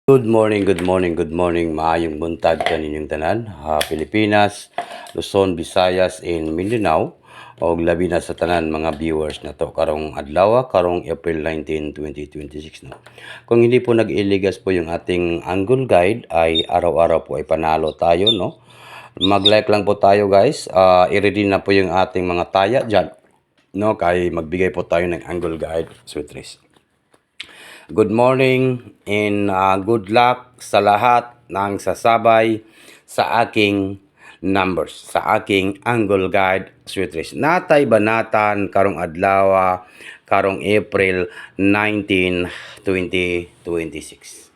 Good morning, good morning, good morning. Maayong buntag kaninyong tanan. Pilipinas, Luzon, Visayas, and Mindanao. O labi na sa tanan mga viewers na to. Karong adlaw, karong April 19, 2026. No? Kung hindi po nag-iligas po yung ating angle guide, ay araw-araw po ay panalo tayo. No? Mag-like lang po tayo guys. I-ready na po yung ating mga taya dyan. No? Kaya magbigay po tayo ng angle guide. Sweet race. Good morning and good luck sa lahat ng sasabay sa aking numbers, sa aking angle guide sweet race. Natay banatan karong adlaw, karong April 19, 2026.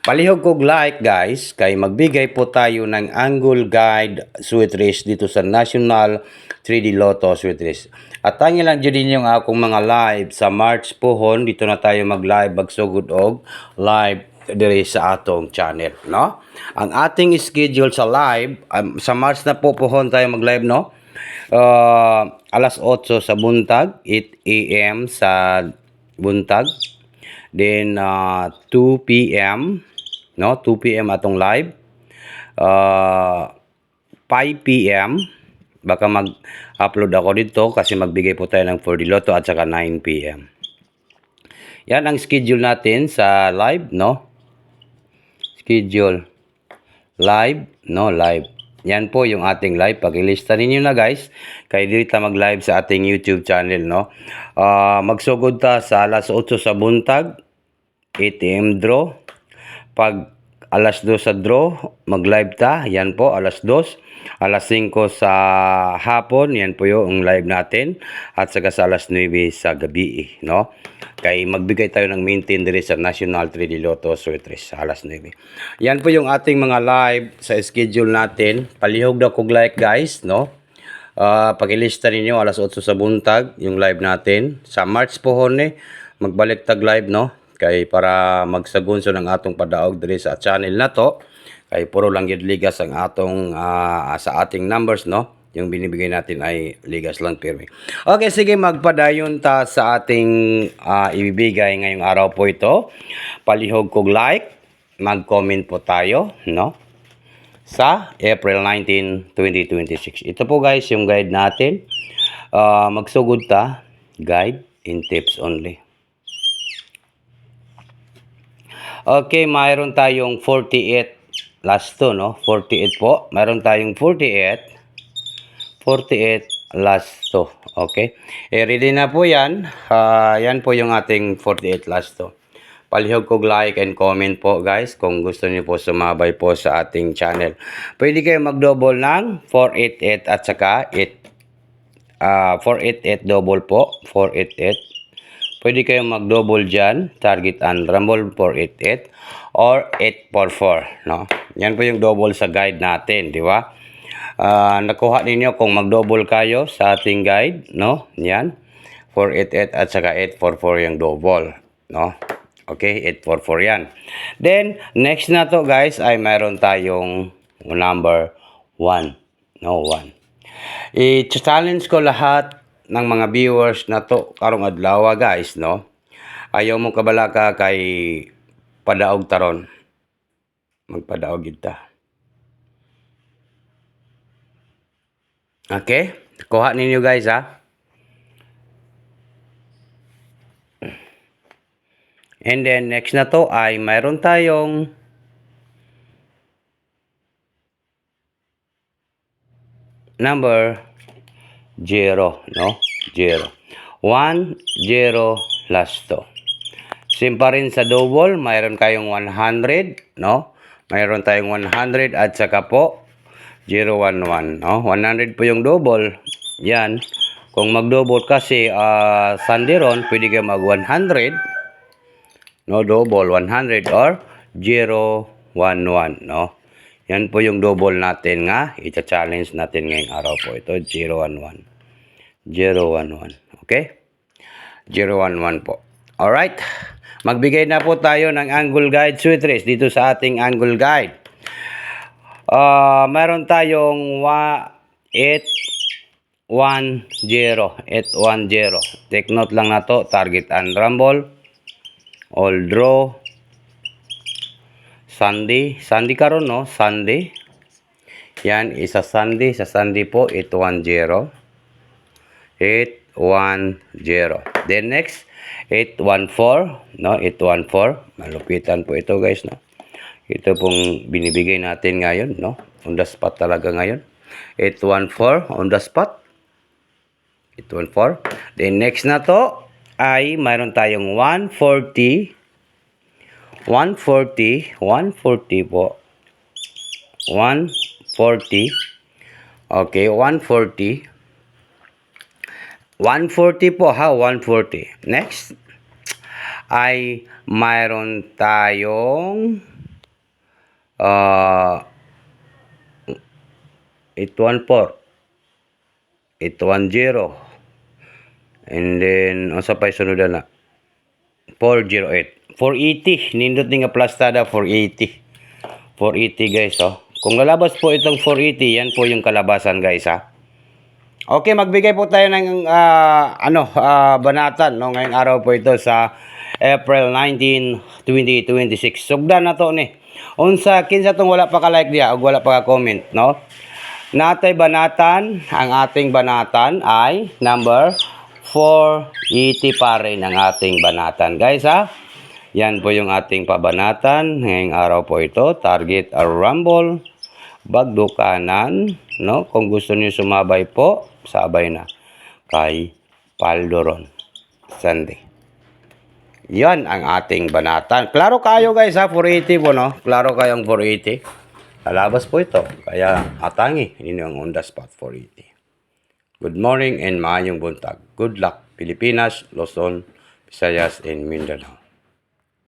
Palihog kog like guys, kay magbigay po tayo ng angle guide sweet race dito sa National 3D Lotto sweet race. At tangi lang dyan din yung akong mga live sa March pohon. Dito na tayo mag-live bagsugod og live dire sa atong channel, no? Ang ating schedule sa live, sa March na po pohon tayo mag-live, no? Alas 8 sa buntag, 8 AM sa buntag. Then 2 PM, no? 2 PM atong live. 5 PM baka mag-upload ako dito kasi magbigay po tayo ng 4D Lotto at saka 9 PM. Yan ang schedule natin sa live, no? Schedule live, no? Live. Yan po yung ating live. Pag-ilista ninyo na guys, kaya dito mag-live sa ating YouTube channel, no? Magsugod ta sa alas 8 sa buntag, 8 AM draw. Pag alas 2 sa draw, mag-live ta. Yan po, alas 2. Alas 5 sa hapon, yan po yung live natin. At saka sa alas 9 sa gabi, no? Kay magbigay tayo ng maintain dire sa National 3D Lotto Sweet Race sa alas 9. Yan po yung ating mga live sa schedule natin. Palihog na kog like guys, no? Pag-ilista ninyo alas 8 sa buntag yung live natin. Sa March po hon magbalik tag live, no? Kay para magsagunso ng atong padaog diri sa channel na to. Kay puro lang gid ligas ang atong sa ating numbers, no? Yung binibigay natin ay ligas lang pirmi. Okay, sige, magpadayon ta sa ating ibibigay ngayong araw po ito. Palihog kog like, mag-comment po tayo, no? Sa April 19, 2026. Ito po guys yung guide natin. Magsugod ta, guide in tips only. Okay, mayroon tayong 48 last 2, no? 48 po. Mayroon tayong 48 last 2. Okay? Ready na po yan. Yan po yung ating 48 last 2. Palihog kog like and comment po guys kung gusto niyo po sumabay po sa ating channel. Pwede kayo mag-double ng 488 at saka 488 double po. 488. Pwede kayong mag-double dyan, target and rumble 488 or 844, no? Yan po yung double sa guide natin, di ba? Nakuha ninyo kung mag-double kayo sa ating guide, no? Yan, 488 at saka 844 yung double, no? Okay, 844 yan. Then, next na to guys ay mayroon tayong number 1, no? 1. I-challenge ko lahat ng mga viewers na to karong adlaw guys, no? Ayaw mo kabala ka kay padaog taron. Magpadaog kita. Okay? Kuha ninyo guys ha. And then next na to ay mayroon tayong number 0, no? 0. 1, 0, last 2. Same pa rin sa double, mayroon kayong 100, no? Mayroon tayong 100 at saka po 011, no? 100 po yung double. Yan. Kung mag-double kasi sandiron, pwede kayo mag 100, no? Double 100 or 011, no? Yan po yung double natin nga. Ita-challenge natin ngayong araw po. Ito, 011. 011. Okay? 011 po. Alright. Magbigay na po tayo ng angle guide sweet race dito sa ating angle guide. Meron tayong 810. 810. Take note lang na to. Target and rumble. All draw. Sunday karon no, Sunday. Yan, isa Sunday, sa Sunday po 810. 810. Then next 814, no, 814. Malupitan po ito, guys, no. Ito pong binibigay natin ngayon, no. On the spot talaga ngayon. 814 on the spot. 814. Then next na to ay mayroon tayong 140. 140 po. 140. Okay, 140. 140 po ha, 140. Next ay mayroon tayong 814. 810. And then, ang sa pa'y sunod na? 408. 480. Nindot nga plastada, 480. 480, guys, oh. Kung lalabas po itong 480, yan po yung kalabasan, guys, ha. Okay, magbigay po tayo ng banatan, no. Ngayong araw po ito sa April 19, 2026. Sugdan na to ni. Unsa kinsa tong wala pa ka-like diya ug wala pa ka-comment, no. Natay banatan, ang ating banatan ay number 480 pa rin ang ating banatan, guys, ha. Yan po yung ating pabanatan. Ngayong araw po ito, target a rumble, bagdo kanan, no? Kung gusto niyo sumabay po, sabay na kay Paldoron Sunday. Yan ang ating banatan. Klaro kayo, guys, ha, 480 po, no? Klaro kayong 480. Lalabas po ito. Kaya atangi, hindi ang on the spot 480. Good morning and maayong buntag. Good luck, Pilipinas, Luzon, Visayas, and Mindanao.